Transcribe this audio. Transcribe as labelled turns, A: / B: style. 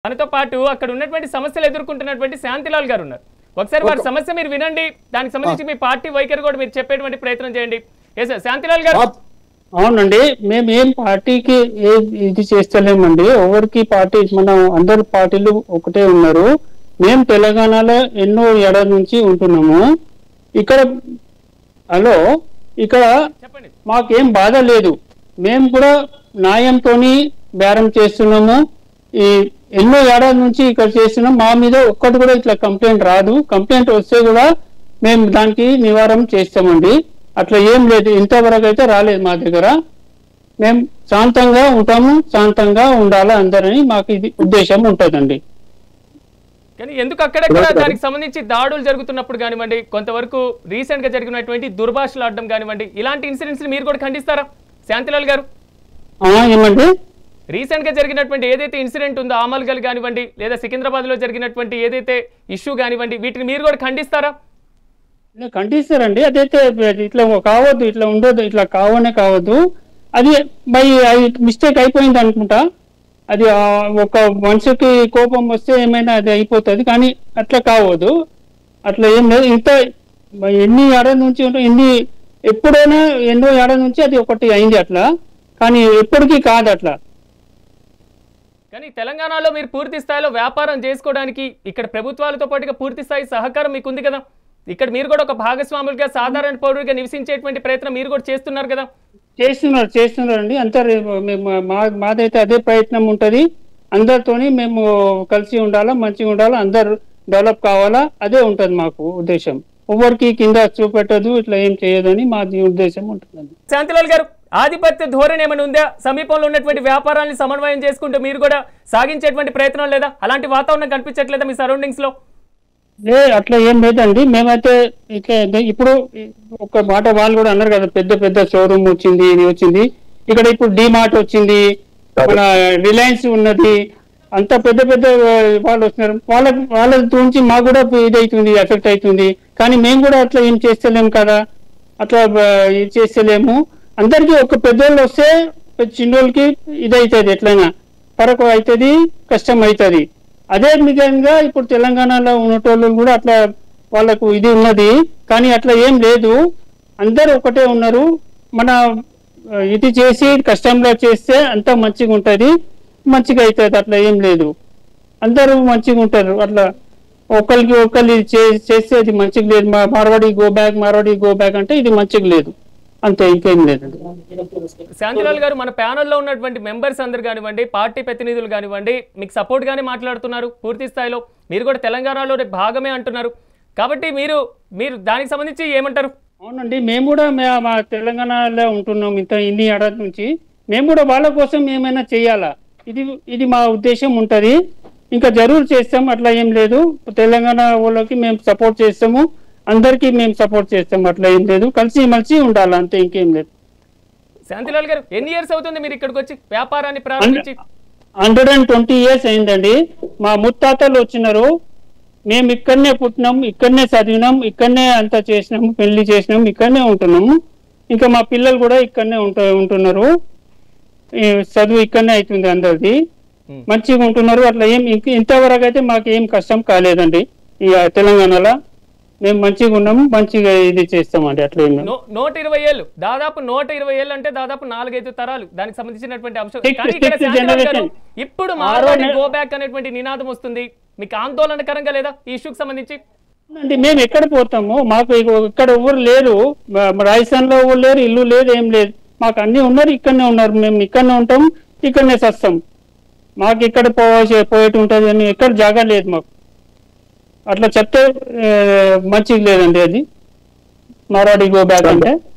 A: మనతో పాటు అక్కడ ఉన్నటువంటి సమస్యలు ఎదుర్కొంటున్నటువంటి శాంతిలాల్ గారు ఉన్నారు. ఒకసారి వారి సమస్య మీరు వినండి, దానికి సంబంధించి మీ పార్టీ వైఖరి కూడా మీరు చెప్పేటువంటి ప్రయత్నం చేయండి. శాంతిలాల్ గారు.
B: అవునండి, మేము ఏం పార్టీకి ఇది చేస్తలేమండి. ఎవరికి పార్టీ, మనం అందరు పార్టీలు ఒకటే ఉన్నారు. మేము తెలంగాణలో ఎన్నో ఏడాది నుంచి ఉంటున్నాము. ఇక్కడ ఇక్కడ మాకేం బాధ లేదు. మేము కూడా న్యాయంతోని బేరం చేస్తున్నాము. ఈ ఎన్నో ఏడాది నుంచి ఇక్కడ చేస్తున్నాం. మా మీద ఒక్కటి కూడా ఇట్లా కంప్లైంట్ రాదు. కంప్లైంట్ వస్తే కూడా మేము దానికి నివారణ చేస్తామండి. అట్లా ఏం లేదు, ఇంతవరకు అయితే రాలేదు మా దగ్గర. మేము శాంతంగా ఉంటాము, శాంతంగా ఉండాలి అందరని మాకు ఇది ఉద్దేశం ఉంటుందండి.
A: కానీ ఎందుకు అక్కడెక్కడ దానికి సంబంధించి దాడులు జరుగుతున్నప్పుడు కానివ్వండి, కొంతవరకు రీసెంట్ గా జరిగినటువంటి దుర్భాషలు ఆడడం కానివ్వండి, ఇలాంటి ఇన్సిడెంట్స్ మీరు కూడా ఖండిస్తారా శాంతిలాల్ గారు?
B: ఏమండి,
A: రీసెంట్ గా జరిగినటువంటి ఏదైతే ఇన్సిడెంట్ ఉందో ఆమల్గల్ కానివ్వండి, లేదా సికింద్రాబాద్ లో జరిగినటువంటి ఏదైతే ఇష్యూ కానివ్వండి, వీటిని మీరు కూడా ఖండిస్తారా?
B: ఖండిస్తారండి. అదైతే ఇట్లా కావద్దు, ఇట్లా ఉండదు, ఇట్లా కావద్దు. అది మిస్టేక్ అయిపోయింది అనుకుంటా. అది ఒక మనిషికి కోపం వస్తే ఏమైనా అది అయిపోతుంది, కానీ అట్లా కావద్దు. అట్లా ఏం లేదు. ఇంత ఎన్ని ఏడాది నుంచి ఎప్పుడైనా ఎన్నో ఏడాది నుంచి అది ఒకటి అయింది అట్లా, కానీ ఎప్పటికీ కాదు అట్లా.
A: కానీ తెలంగాణలో మీరు పూర్తి స్థాయిలో వ్యాపారం చేసుకోవడానికి ఇక్కడ ప్రభుత్వాలతో పాటుగా పూర్తి స్థాయి సహకారం మీకు ఉంది కదా. ఇక్కడ మీరు కూడా ఒక భాగస్వాములుగా, సాధారణ పౌరుడిగా నివసించేటువంటి ప్రయత్నం మీరు కూడా చేస్తున్నారు కదా.
B: చేస్తున్నారండి. మాదైతే అదే ప్రయత్నం ఉంటది. అందరితోని మేము కలిసి ఉండాలా, మంచిగా ఉండాలా, అందరు డెవలప్ కావాలా, అదే ఉంటది మాకు ఉద్దేశం. ఎవరికి కింద చూపెట్టదు, ఇట్లా ఏం చేయదని మాది ఉద్దేశం ఉంటుందండి.
A: శాంతిలాల్ గారు, ఆధిపత్య ధోరణి ఏమైనా ఉందా? సమీపంలో ఉన్నటువంటి వ్యాపారాన్ని సమన్వయం చేసుకుంటూ మీరు కూడా సాగించేటువంటి ప్రయత్నం లేదా? అలాంటి వాతావరణం కనిపించట్లేదా మీ సరౌండింగ్స్ లో?
B: అట్లా ఏం లేదండి. మేమైతే ఇప్పుడు ఒక మాట వాళ్ళు కూడా అన్నారు కదా, పెద్ద పెద్ద షోరూమ్ వచ్చింది, ఇది వచ్చింది. ఇక్కడ ఇప్పుడు డిమార్ట్ వచ్చింది, మన రిలయన్స్ ఉన్నది, అంత పెద్ద పెద్ద వాళ్ళు వస్తున్నారు. వాళ్ళ గురించి మాకు కూడా ఇది ఎఫెక్ట్ అవుతుంది. కానీ మేము కూడా అట్లా ఏం చేస్తలేము కదా, అట్లా ఇది చేస్తలేము. అందరికి ఒక పెద్దోళ్ళు వస్తే చిన్నోళ్ళకి ఇది అవుతుంది, ఎట్లయినా పరకు అవుతుంది, కష్టం అవుతుంది. అదే విధంగా ఇప్పుడు తెలంగాణలో ఉన్నటోళ్ళు కూడా అట్లా వాళ్ళకు ఇది ఉన్నది, కానీ అట్లా ఏం లేదు. అందరు ఒకటే ఉన్నారు. మన ఇది చేసి కష్టంలో చేస్తే అంతా మంచిగా ఉంటుంది, మంచిగా అవుతుంది. అట్లా ఏం లేదు, అందరూ మంచిగా ఉంటారు. అట్లా ఒకళ్ళు చేస్తే అది మంచిగా లేదు. మార్వాడి గో బ్యాక్ అంటే ఇది మంచిగా లేదు, అంతే, ఇంకేం లేదండి.
A: శాంతిలాల్ గారు, మన ప్యానెల్లో ఉన్నటువంటి మెంబర్స్ అందరు కానివ్వండి, పార్టీ ప్రతినిధులు కానివ్వండి, మీకు సపోర్ట్ గానే మాట్లాడుతున్నారు పూర్తి స్థాయిలో. మీరు కూడా తెలంగాణలో భాగమే అంటున్నారు కాబట్టి మీరు దానికి సంబంధించి ఏమంటారు?
B: అవునండి, మేము కూడా మా తెలంగాణలో ఉంటున్నాం ఇన్ని ఏడాది నుంచి. మేము కూడా వాళ్ళ కోసం ఏమైనా చేయాలా, ఇది మా ఉద్దేశం ఉంటది. ఇంకా జరూరు చేస్తాం, అట్లా ఏం లేదు. తెలంగాణ వాళ్ళకి మేము సపోర్ట్ చేస్తాము, అందరికి మేము సపోర్ట్ చేస్తాం, అట్లా ఏం లేదు. కలిసి మలిసి ఉండాలి, అంతే, ఇంకేం లేదు.
A: శాంతిలాల్ గారు, ఎన్ని ఇయర్స్ అవుతుంది మీరు ఇక్కడికి వచ్చి వ్యాపారాన్ని ప్రారంభించి?
B: 120 years అయిందండి. మా ముత్తాతలు వచ్చినారు. మేము ఇక్కడనే పుట్టినాం, ఇక్కడనే చదివినాం, ఇక్కడనే అంతా చేసినాము, పెళ్లి చేసినాము, ఇక్కడనే ఉంటున్నాము. ఇంకా మా పిల్లలు కూడా ఇక్కడనే ఉంటున్నారు. చదువు ఇక్కడనే అవుతుంది అందరిది, మంచిగా ఉంటున్నారు. అట్లా ఏం ఇంతవరకు అయితే మాకు ఏం కష్టం కాలేదండి. ఇక తెలంగాణలో మేము మంచిగా ఉన్నాము, మంచిగా ఇది చేస్తామండి. అట్లా
A: 120 ఏళ్ళు, దాదాపు 120 ఏళ్ళు అంటే దాదాపు 4-5 తరాలు దానికి సంబంధించినటువంటి అంశం. ఇప్పుడు మార్వాడి గో బ్యాక్ అనేటువంటి నినాదం వస్తుంది, మీకు ఆందోళనకరంగా లేదా ఈ ఇష్యూకి సంబంధించి?
B: అంటే మేము ఎక్కడ పోతాము, మాకు ఇక్కడ ఎవరు లేరు, రాజస్థాన్ లో ఎవరు లేరు, ఇల్లు లేదు, ఏం లేదు. మాకు అన్ని ఉన్నారు, ఇక్కడనే ఉన్నారు. మేము ఇక్కడనే ఉంటాం, ఇక్కడనే వస్తాం. మాకు ఇక్కడ పోయేటి ఉంటుంది అని ఎక్కడ జాగా లేదు మాకు. అట్లా చెప్తే మంచిగా లేదండి అది, మార్వాడి గో బ్యాక్ అంటే.